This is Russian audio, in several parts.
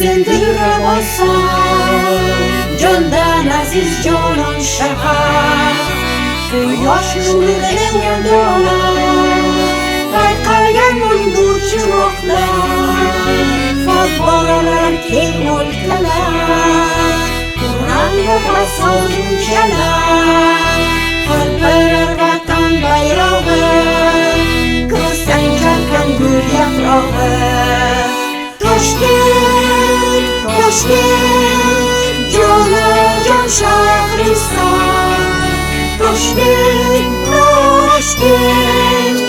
sendiri olsa, candan aziz canan şehar. Quyosh nuridan dolar, qayqalgan mundur chiroqlar, favvoralar keng o'lkalar, Qur'on va sovunchalar, qalblar vatan bayrog'i, ko'rsang jalkan gul yaprog'i. Toshkent, Toshkent, jonajon Shahriston. Toshkent, Toshkent,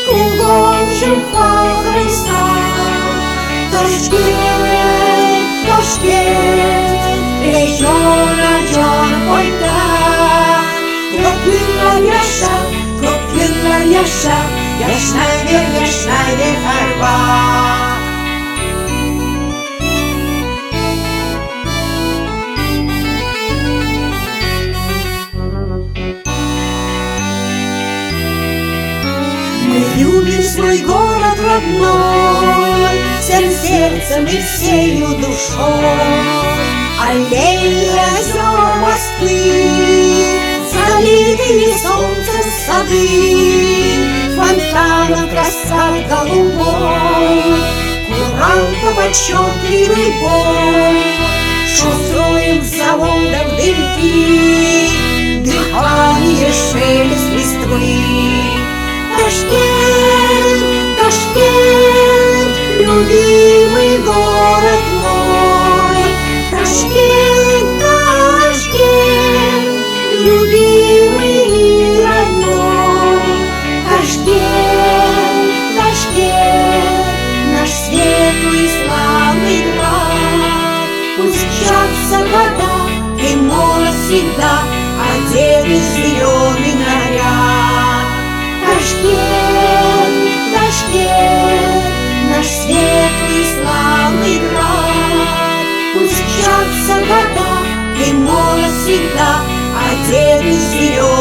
quvonchim Faxriston. Toshkent, Toshkent, ey jonajon poytaxt. Ko'p yillar yasha, ko'p yillar yasha, yashnayver, yashnayver har vaqt. Мы любим свой город родной, всем сердцем и всею душой. Аллеи, озера, мосты, залитые солнцем сады, фонтаном красав голубой, курантов отчетливый бой. Что строим заводом дымки, дыхание, шелест листвы. Ташкент, Ташкент, любимый город мой. Ташкент, Ташкент, любимый и родной. Ташкент, Ташкент, наш светлый славный град. Пусть мчатся года, и море всегда одетый в зеленый наряд. Ташкент, Ташкент, наш светлый славный град. Пусть мчатся года, и море всегда одетый в зеленый.